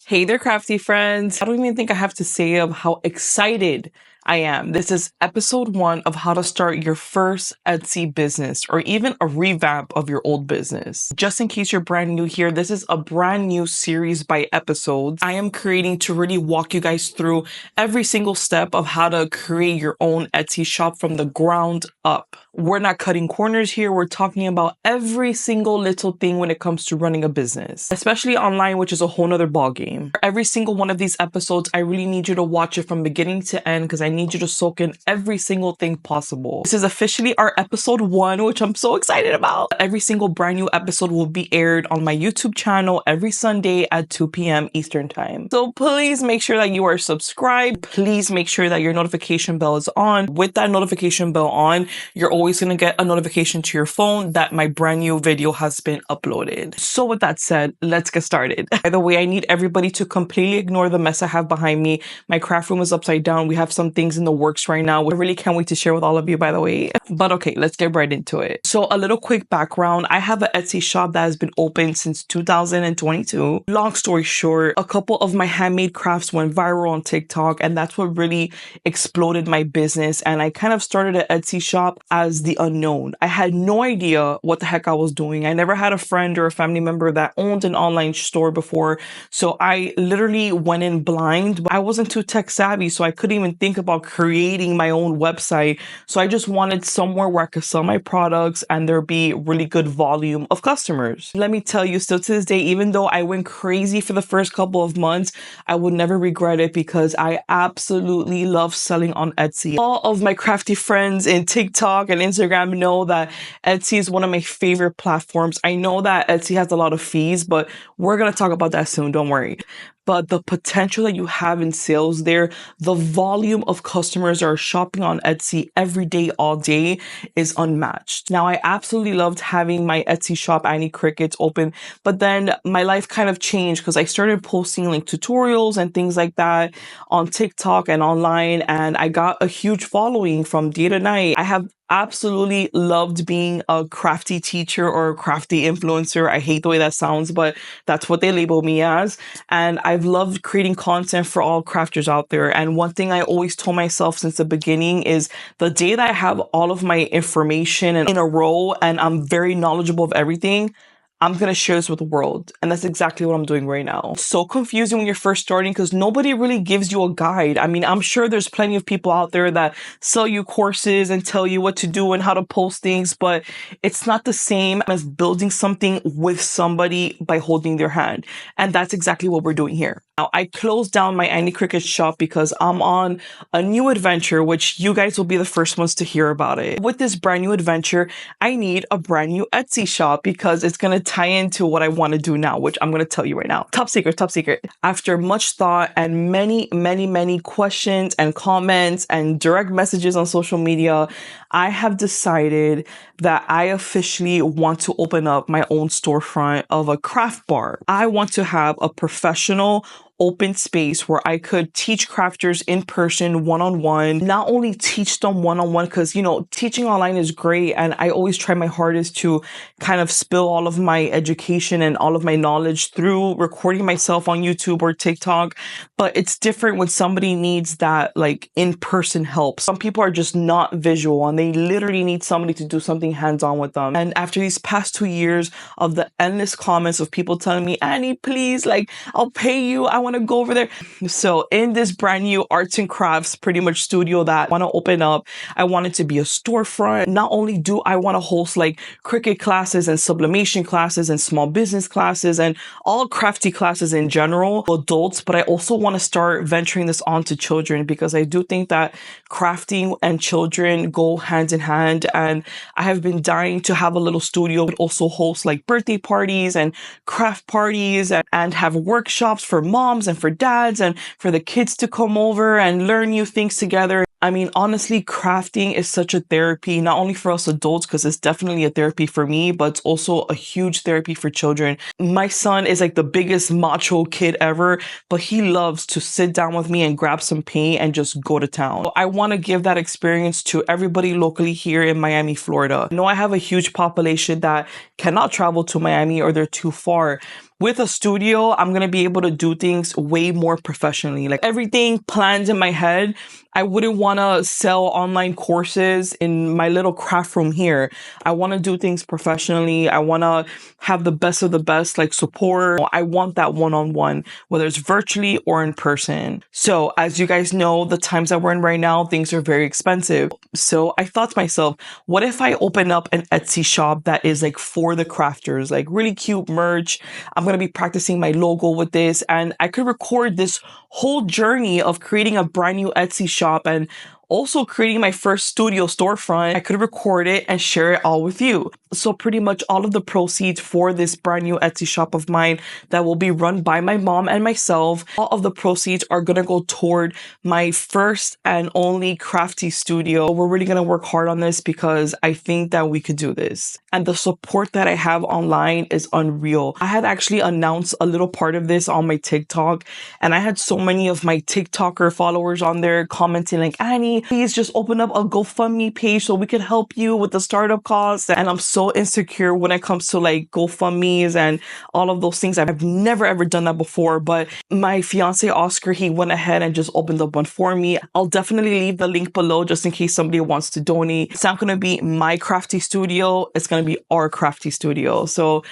Hey there, crafty friends. I don't even think I have to say how excited I am. This is episode 1 of how to start your first Etsy business or even a revamp of your old business. Just in case you're brand new here, this is a brand new series by episodes I am creating to really walk you guys through every single step of how to create your own Etsy shop from the ground up. We're not cutting corners here. We're talking about every single little thing when it comes to running a business, especially online, which is a whole nother ballgame. For every single one of these episodes, I really need you to watch it from beginning to end because I need you to soak in every single thing possible. This is officially our episode 1, which I'm so excited about. Every single brand new episode will be aired on my YouTube channel every Sunday at 2 p.m. Eastern Time. So please make sure that you are subscribed. Please make sure that your notification bell is on. With that notification bell on, you're always going to get a notification to your phone that my brand new video has been uploaded. So with that said, let's get started. By the way, I need everybody to completely ignore the mess I have behind me. My craft room is upside down. We have some things in the works right now. I really can't wait to share with all of you, by the way. But okay, let's get right into it. So a little quick background. I have an Etsy shop that has been open since 2022. Long story short, a couple of my handmade crafts went viral on TikTok, and that's what really exploded my business. And I kind of started an Etsy shop as the unknown. I had no idea what the heck I was doing. I never had a friend or a family member that owned an online store before. So I literally went in blind. I wasn't too tech savvy, so I couldn't even think about creating my own website. So I just wanted somewhere where I could sell my products and there be really good volume of customers. Let me tell you, still to this day, even though I went crazy for the first couple of months, I would never regret it because I absolutely love selling on Etsy. All of my crafty friends in TikTok and Instagram know that Etsy is one of my favorite platforms. I know that Etsy has a lot of fees, but we're going to talk about that soon. Don't worry. But the potential that you have in sales there, the volume of customers that are shopping on Etsy every day, all day is unmatched. Now, I absolutely loved having my Etsy shop, Anny Crickets, open, but then my life kind of changed because I started posting like tutorials and things like that on TikTok and online, and I got a huge following from day to night. I have absolutely loved being a crafty teacher or a crafty influencer. I hate the way that sounds, but that's what they label me as. And I've loved creating content for all crafters out there. And one thing I always told myself since the beginning is the day that I have all of my information in a row and I'm very knowledgeable of everything, I'm going to share this with the world. And that's exactly what I'm doing right now. It's so confusing when you're first starting because nobody really gives you a guide. I mean, I'm sure there's plenty of people out there that sell you courses and tell you what to do and how to post things, but it's not the same as building something with somebody by holding their hand. And that's exactly what we're doing here. Now, I closed down my Anny Cricket shop because I'm on a new adventure, which you guys will be the first ones to hear about it. With this brand new adventure, I need a brand new Etsy shop because it's going to tie into what I want to do now, which I'm going to tell you right now. Top secret, top secret. After much thought and many questions and comments and direct messages on social media, I have decided that I officially want to open up my own storefront of a craft bar. I want to have a professional open space where I could teach crafters in person, one-on-one, not only teach them one-on-one, because, you know, teaching online is great. And I always try my hardest to kind of spill all of my education and all of my knowledge through recording myself on YouTube or TikTok. But it's different when somebody needs that like in-person help. Some people are just not visual and they literally need somebody to do something hands-on with them. And after these past 2 years of the endless comments of people telling me, Annie, please, like, I'll pay you. I want to go over there. So in this brand new arts and crafts pretty much studio that I want to open up, I want it to be a storefront. Not only do I want to host like Cricut classes and sublimation classes and small business classes and all crafty classes in general, adults, but I also want to start venturing this on to children because I do think that crafting and children go hand in hand. And I have been dying to have a little studio, but also host like birthday parties and craft parties and have workshops for moms and for dads and for the kids to come over and learn new things together. I mean, honestly, crafting is such a therapy, not only for us adults, because it's definitely a therapy for me, but it's also a huge therapy for children. My son is like the biggest macho kid ever, but he loves to sit down with me and grab some paint and just go to town. So I want to give that experience to everybody locally here in Miami, Florida. I know I have a huge population that cannot travel to Miami or they're too far, With a studio, I'm going to be able to do things way more professionally. Like everything planned in my head. I wouldn't want to sell online courses in my little craft room here. I want to do things professionally. I want to have the best of the best, like support. I want that one-on-one, whether it's virtually or in person. So as you guys know, the times that we're in right now, things are very expensive. So I thought to myself, what if I open up an Etsy shop that is like for the crafters, like really cute merch. I'm going to be practicing my logo with this, and I could record this whole journey of creating a brand new Etsy shop and also creating my first studio storefront. I could record it and share it all with you. So pretty much all of the proceeds for this brand new Etsy shop of mine that will be run by my mom and myself, all of the proceeds are going to go toward my first and only crafty studio. We're really going to work hard on this because I think that we could do this. And the support that I have online is unreal. I had actually announced a little part of this on my TikTok, and I had so many of my TikToker followers on there commenting like, Annie, please just open up a GoFundMe page so we can help you with the startup costs. And I'm so insecure when it comes to like GoFundMes and all of those things. I've never ever done that before, but my fiance Oscar, he went ahead and just opened up one for me. I'll definitely leave the link below just in case somebody wants to donate. It's not going to be my crafty studio. It's going to be our crafty studio. So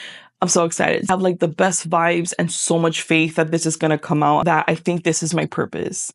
I'm so excited. I have like the best vibes and so much faith that this is going to come out, that I think this is my purpose.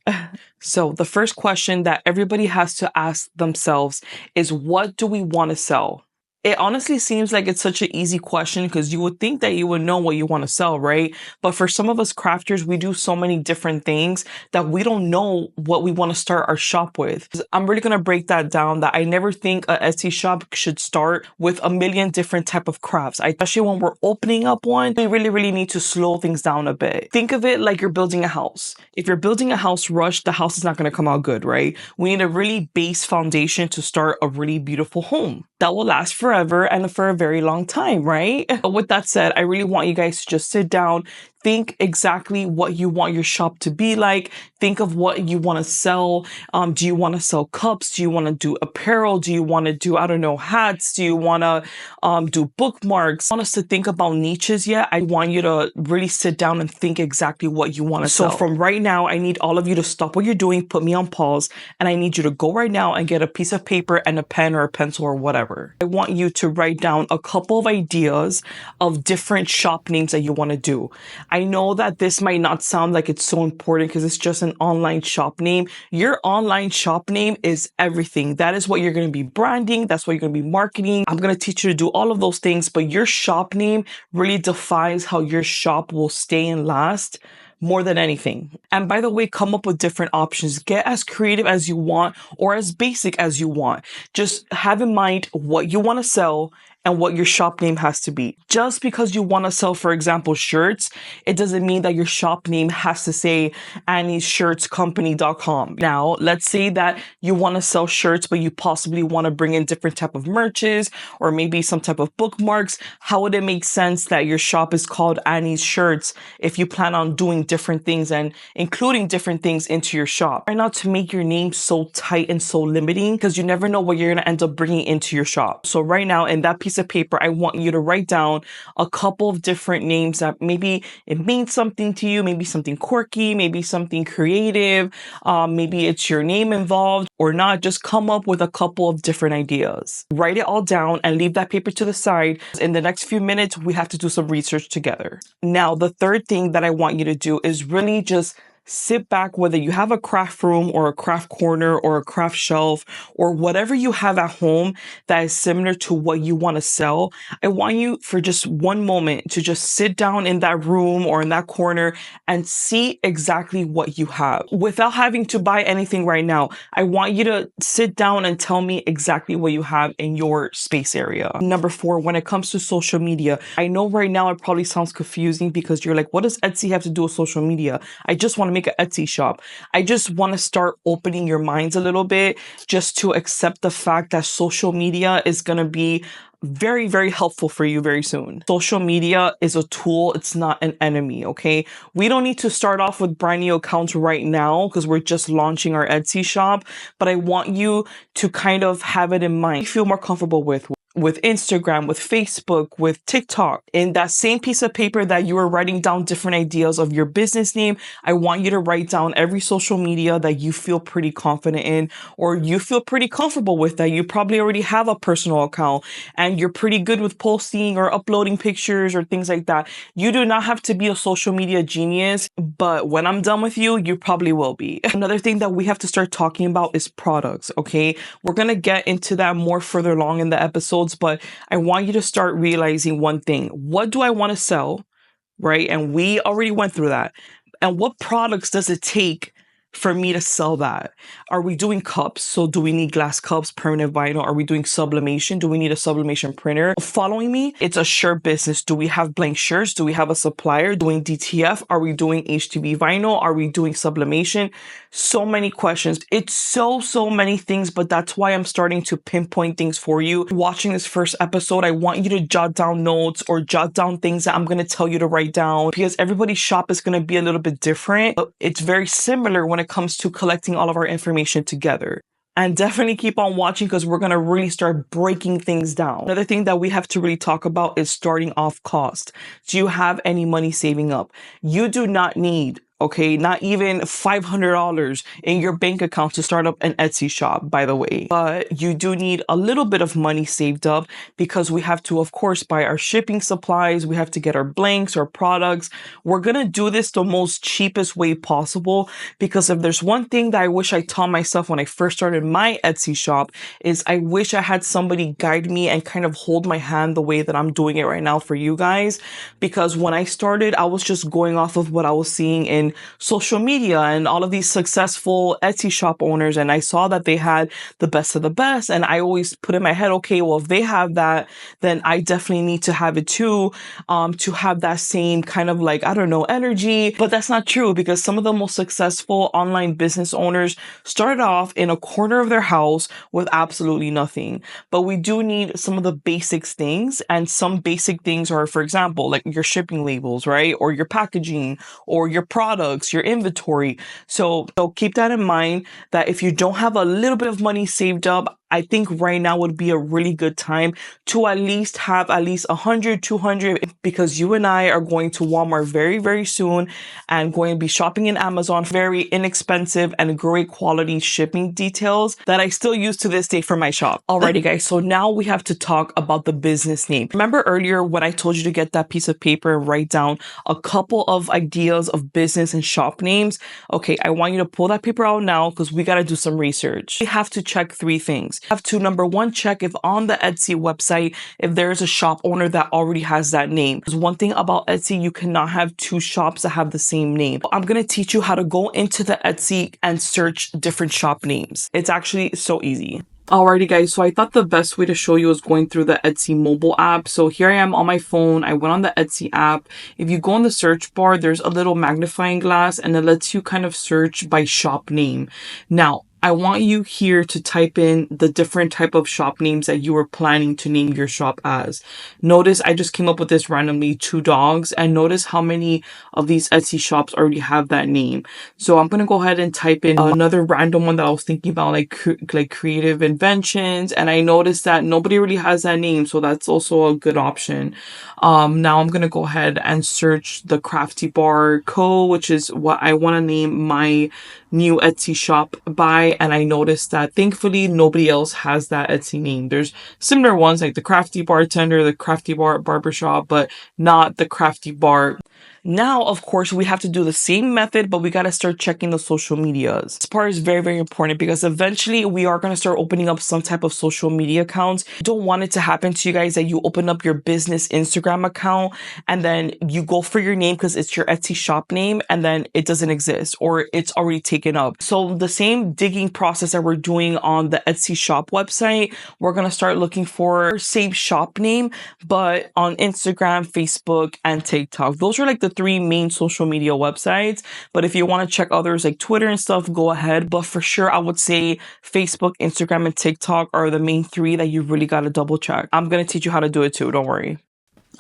So the first question that everybody has to ask themselves is, what do we want to sell? It honestly seems like it's such an easy question because you would think that you would know what you want to sell, right? But for some of us crafters, we do so many different things that we don't know what we want to start our shop with. I'm really going to break that down, that I never think a Etsy shop should start with a million different type of crafts. Especially when we're opening up one, we really need to slow things down a bit. Think of it like you're building a house. If you're building a house rushed, the house is not going to come out good, right? We need a really base foundation to start a really beautiful home that will last forever and for a very long time, right? But with that said, I really want you guys to just sit down, think exactly what you want your shop to be like. Think of what you want to sell. Do you want to sell cups? Do you want to do apparel? Do you want to do, I don't know, hats? Do you want to do bookmarks? I want us to think about niches yet. I want you to really sit down and think exactly what you want to sell. So from right now, I need all of you to stop what you're doing, put me on pause, and I need you to go right now and get a piece of paper and a pen or a pencil or whatever. I want you to write down a couple of ideas of different shop names that you want to do. I know that this might not sound like it's so important because it's just an online shop name. Your online shop name is everything. That is what you're going to be branding. That's what you're going to be marketing. I'm going to teach you to do all of those things, but your shop name really defines how your shop will stay and last more than anything. And by the way, come up with different options. Get as creative as you want or as basic as you want. Just have in mind what you want to sell and what your shop name has to be. Just because you want to sell, for example, shirts, it doesn't mean that your shop name has to say Annie'sShirtsCompany.com. Now, let's say that you want to sell shirts, but you possibly want to bring in different type of merches or maybe some type of bookmarks. How would it make sense that your shop is called Annie's Shirts if you plan on doing different things and including different things into your shop? Try not to make your name so tight and so limiting because you never know what you're going to end up bringing into your shop. So right now, in that piece of paper, I want you to write down a couple of different names that maybe it means something to you, maybe something quirky, maybe something creative, maybe it's your name involved or not. Just come up with a couple of different ideas. Write it all down and leave that paper to the side. In the next few minutes, we have to do some research together. Now, the third thing that I want you to do is really just sit back, whether you have a craft room or a craft corner or a craft shelf or whatever you have at home that is similar to what you want to sell. I want you for just one moment to just sit down in that room or in that corner and see exactly what you have without having to buy anything right now. I want you to sit down and tell me exactly what you have in your space area. Number 4, when it comes to social media, I know right now it probably sounds confusing because you're like, what does Etsy have to do with social media? I just want to make an Etsy shop. I just want to start opening your minds a little bit just to accept the fact that social media is going to be very helpful for you very soon. Social media is a tool. It's not an enemy. Okay. We don't need to start off with brand new accounts right now because we're just launching our Etsy shop, but I want you to kind of have it in mind. Feel more comfortable with. with Instagram, with Facebook, with TikTok. In that same piece of paper that you are writing down different ideas of your business name, I want you to write down every social media that you feel pretty confident in or you feel pretty comfortable with, that you probably already have a personal account and you're pretty good with posting or uploading pictures or things like that. You do not have to be a social media genius, but when I'm done with you, you probably will be. Another thing that we have to start talking about is products, okay? We're going to get into that more further along in the episodes, but I want you to start realizing one thing. What do I want to sell, right? And we already went through that. And what products does it take for me to sell that? Are we doing cups? So do we need glass cups, permanent vinyl? Are we doing sublimation? Do we need a sublimation printer? Following me? It's a shirt business. Do we have blank shirts? Do we have a supplier doing DTF? Are we doing HTV vinyl? Are we doing sublimation? So many questions. It's so many things, but that's why I'm starting to pinpoint things for you. Watching this first episode, I want you to jot down notes or jot down things that I'm going to tell you to write down, because everybody's shop is going to be a little bit different. But it's very similar when it comes to collecting all of our information together. And definitely keep on watching, because we're going to really start breaking things down. Another thing that we have to really talk about is starting off cost. Do you have any money saving up? You do not need, okay, not even $500 in your bank account to start up an Etsy shop, by the way. But you do need a little bit of money saved up, because we have to, of course, buy our shipping supplies. We have to get our blanks, our products. We're going to do this the most cheapest way possible, because if there's one thing that I wish I taught myself when I first started my Etsy shop, is I wish I had somebody guide me and kind of hold my hand the way that I'm doing it right now for you guys. Because when I started, I was just going off of what I was seeing in social media and all of these successful Etsy shop owners, and I saw that they had the best of the best, and I always put in my head, okay, well, if they have that, then I definitely need to have it too, to have that same kind of, like, I don't know, energy. But that's not true, because some of the most successful online business owners started off in a corner of their house with absolutely nothing. But we do need some of the basic things, and some basic things are, for example, like your shipping labels, right? Or your packaging, or your products, your inventory. So keep that in mind, that if you don't have a little bit of money saved up, I think right now would be a really good time to at least have at least 100, 200, because you and I are going to Walmart very soon and going to be shopping in Amazon. Very inexpensive and great quality shipping details that I still use to this day for my shop. Alrighty guys, so now we have to talk about the business name. Remember earlier when I told you to get that piece of paper and write down a couple of ideas of business and shop names? Okay, I want you to pull that paper out now, because we got to do some research. We have to check 3 things. Have to, number 1, check if on the Etsy website, if there is a shop owner that already has that name. Because one thing about Etsy, you cannot have 2 shops that have the same name. I'm going to teach you how to go into the Etsy and search different shop names. It's actually so easy. Alrighty guys, so I thought the best way to show you is going through the Etsy mobile app. So here I am on my phone. I went on the Etsy app. If you go in the search bar, there's a little magnifying glass, and it lets you kind of search by shop name. Now, I want you here to type in the different type of shop names that you were planning to name your shop as. Notice I just came up with this randomly, 2 dogs, and notice how many of these Etsy shops already have that name. So I'm going to go ahead and type in another random one that I was thinking about, like creative inventions. And I noticed that nobody really has that name. So that's also a good option. Now I'm going to go ahead and search the Crafty Bar Co., which is what I want to name my new Etsy shop by. And I noticed that thankfully nobody else has that Etsy name. There's similar ones like the Crafty Bartender, the Crafty Bar Barbershop, but not the Crafty Bar. Now, of course, we have to do the same method, but we got to start checking the social medias. This part is very important, because eventually we are going to start opening up some type of social media accounts. You don't want it to happen to you guys that you open up your business Instagram account and then you go for your name because it's your Etsy shop name and then it doesn't exist or it's already taken up. So the same digging process that we're doing on the Etsy shop website, we're going to start looking for same shop name, but on Instagram, Facebook, and TikTok. Those are like the 3 main social media websites. But if you want to check others like Twitter and stuff, go ahead. But for sure, I would say Facebook, Instagram, and TikTok are the main 3 that you really got to double check. I'm going to teach you how to do it too. Don't worry.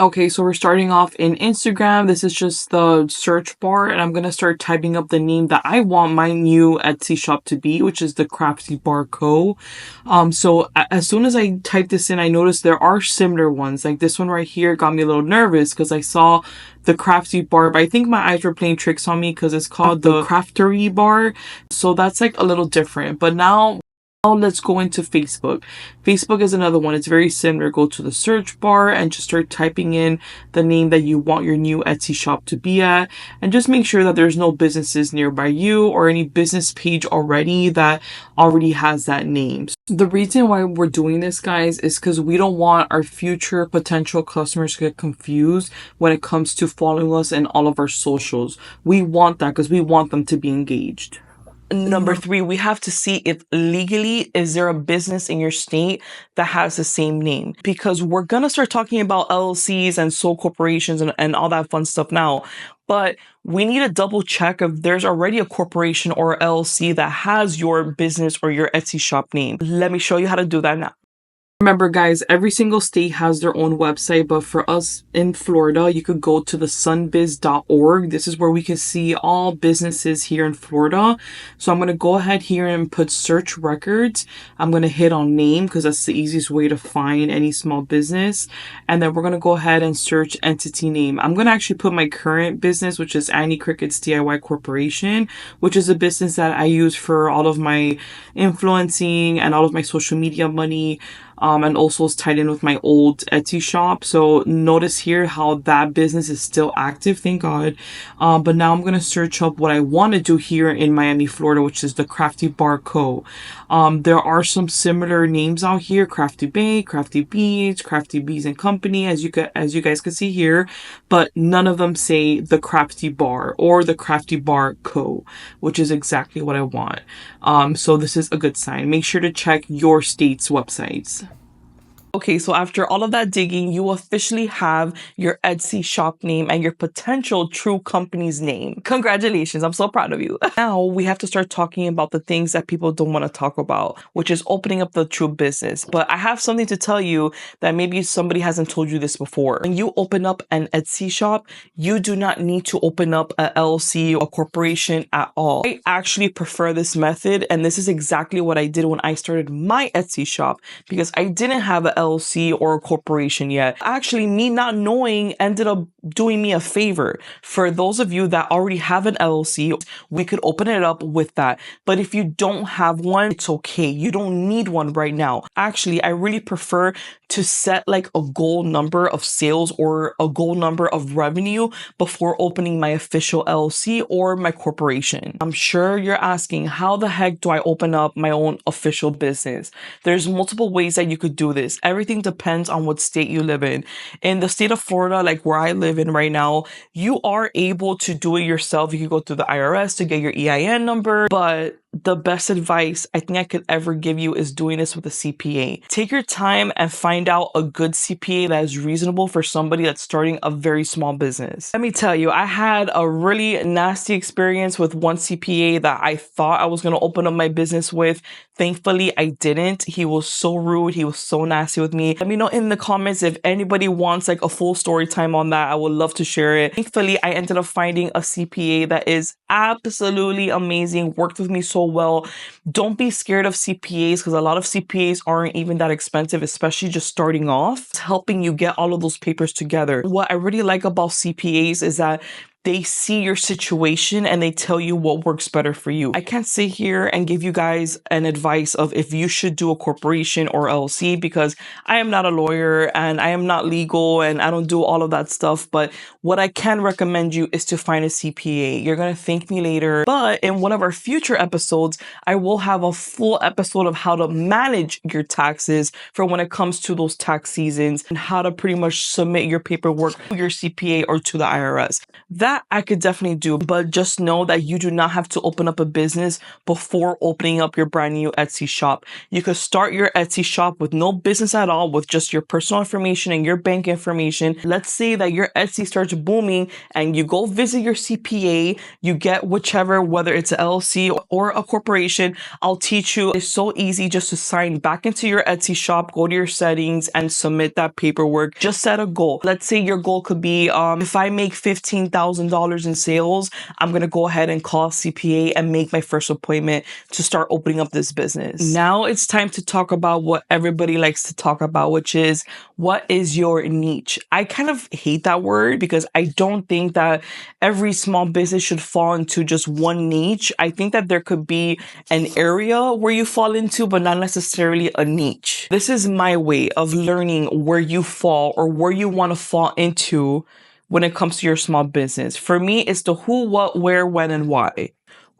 Okay, so we're starting off in Instagram. This is just the search bar, and I'm gonna start typing up the name that I want my new Etsy shop to be, which is the Crafty Bar Co. So as soon as I type this in, I noticed there are similar ones. Like this one right here got me a little nervous because I saw the Crafty Bar, but I think my eyes were playing tricks on me because it's called the Craftery Bar. So that's like a little different. But now let's go into Facebook. Facebook is another one. It's very similar. Go to the search bar and just start typing in the name that you want your new Etsy shop to be at. And just make sure that there's no businesses nearby you or any business page already that already has that name. The reason why we're doing this, guys, is because we don't want our future potential customers to get confused when it comes to following us in all of our socials. We want that because we want them to be engaged. Number 3, we have to see if legally is there a business in your state that has the same name, because we're going to start talking about LLCs and sole corporations and all that fun stuff now. But we need to double check if there's already a corporation or LLC that has your business or your Etsy shop name. Let me show you how to do that now. Remember, guys, every single state has their own website, but for us in Florida, you could go to the sunbiz.org. This is where we can see all businesses here in Florida. So I'm going to go ahead here and put search records. I'm going to hit on name because that's the easiest way to find any small business. And then we're going to go ahead and search entity name. I'm going to actually put my current business, which is Anny Cricket's DIY Corporation, which is a business that I use for all of my influencing and all of my social media money. And also is tied in with my old Etsy shop. So notice here how that business is still active, thank God. But now I'm going to search up what I want to do here in Miami, Florida, which is the Crafty Bar Co. There are some similar names out here: Crafty Bay, Crafty Beads, Crafty Bees and Company, as you guys can see here, but none of them say the Crafty Bar or the Crafty Bar Co., which is exactly what I want. So this is a good sign. Make sure to check your state's websites. Okay, so after all of that digging, you officially have your Etsy shop name and your potential true company's name. Congratulations, I'm so proud of you. Now we have to start talking about the things that people don't want to talk about, which is opening up the true business. But I have something to tell you that maybe somebody hasn't told you this before. When you open up an Etsy shop, you do not need to open up a LLC or a corporation at all. I actually prefer this method, and this is exactly what I did when I started my Etsy shop, because I didn't have a LLC or a corporation yet. Actually, me not knowing ended up doing me a favor. For those of you that already have an LLC, we could open it up with that. But if you don't have one, it's okay. You don't need one right now. Actually, I really prefer to set like a goal number of sales or a goal number of revenue before opening my official LLC or my corporation. I'm sure you're asking, how the heck do I open up my own official business? There's multiple ways that you could do this. Everything depends on what state you live in. In the state of Florida, like where I live in right now, you are able to do it yourself. You can go through the IRS to get your EIN number, but the best advice I think I could ever give you is doing this with a CPA. Take your time and find out a good CPA that is reasonable for somebody that's starting a very small business. Let me tell you, I had a really nasty experience with one CPA that I thought I was going to open up my business with. Thankfully, I didn't. He was so rude. He was so nasty with me. Let me know in the comments if anybody wants like a full story time on that. I would love to share it. Thankfully, I ended up finding a CPA that is absolutely amazing, worked with me so well. Don't be scared of CPAs, because a lot of CPAs aren't even that expensive, especially just starting off. It's helping you get all of those papers together. What I really like about CPAs is that they see your situation and they tell you what works better for you. I can't sit here and give you guys an advice of if you should do a corporation or LLC, because I am not a lawyer and I am not legal and I don't do all of that stuff. But what I can recommend you is to find a CPA. You're going to thank me later. But in one of our future episodes, I will have a full episode of how to manage your taxes for when it comes to those tax seasons and how to pretty much submit your paperwork to your CPA or to the IRS. That That I could definitely do, but just know that you do not have to open up a business before opening up your brand new Etsy shop. You could start your Etsy shop with no business at all, with just your personal information and your bank information. Let's say that your Etsy starts booming and you go visit your CPA, you get whichever, whether it's an LLC or a corporation. I'll teach you. It's so easy just to sign back into your Etsy shop, go to your settings and submit that paperwork. Just set a goal. Let's say your goal could be, if I make $15,000 in sales, I'm going to go ahead and call CPA and make my first appointment to start opening up this business. Now it's time to talk about what everybody likes to talk about, which is, what is your niche? I kind of hate that word because I don't think that every small business should fall into just one niche. I think that there could be an area where you fall into, but not necessarily a niche. This is my way of learning where you fall or where you want to fall into when it comes to your small business. For me, it's the who, what, where, when, and why.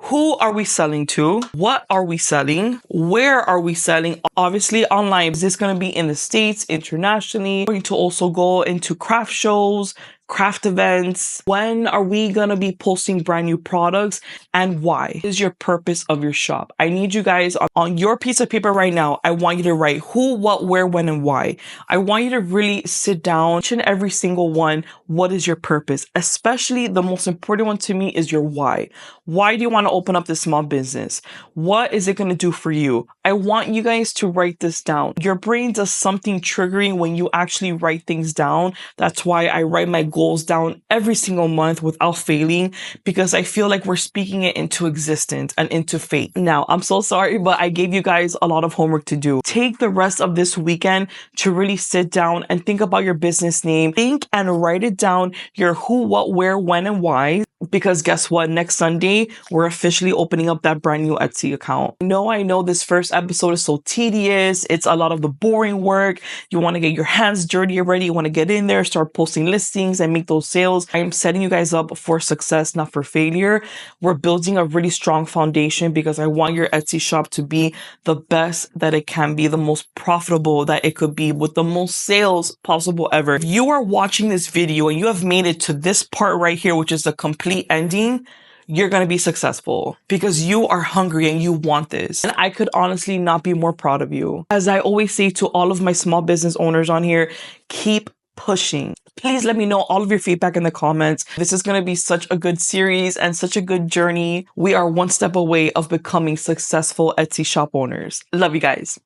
Who are we selling to? What are we selling? Where are we selling? Obviously online. Is this going to be in the States, internationally? We're going to also go into craft shows, craft events. When are we going to be posting brand new products, and why? What is your purpose of your shop? I need you guys on your piece of paper right now. I want you to write who, what, where, when, and why. I want you to really sit down, each and every single one. What is your purpose? Especially the most important one to me is your why. Why do you want to open up this small business? What is it going to do for you? I want you guys to write this down. Your brain does something triggering when you actually write things down. That's why I write my goals down every single month without failing, because I feel like we're speaking it into existence and into fate. Now, I'm so sorry, but I gave you guys a lot of homework to do. Take the rest of this weekend to really sit down and think about your business name. Think and write it down, your who, what, where, when, and why. Because guess what? Next Sunday, we're officially opening up that brand new Etsy account. I know this first episode is so tedious. It's a lot of the boring work. You want to get your hands dirty already. You want to get in there, start posting listings and make those sales. I am setting you guys up for success, not for failure. We're building a really strong foundation because I want your Etsy shop to be the best that it can be, the most profitable that it could be, with the most sales possible ever. If you are watching this video and you have made it to this part right here, which is the complete ending, you're going to be successful because you are hungry and you want this. And I could honestly not be more proud of you. As I always say to all of my small business owners on here, keep pushing. Please let me know all of your feedback in the comments. This is going to be such a good series and such a good journey. We are one step away of becoming successful Etsy shop owners. Love you guys.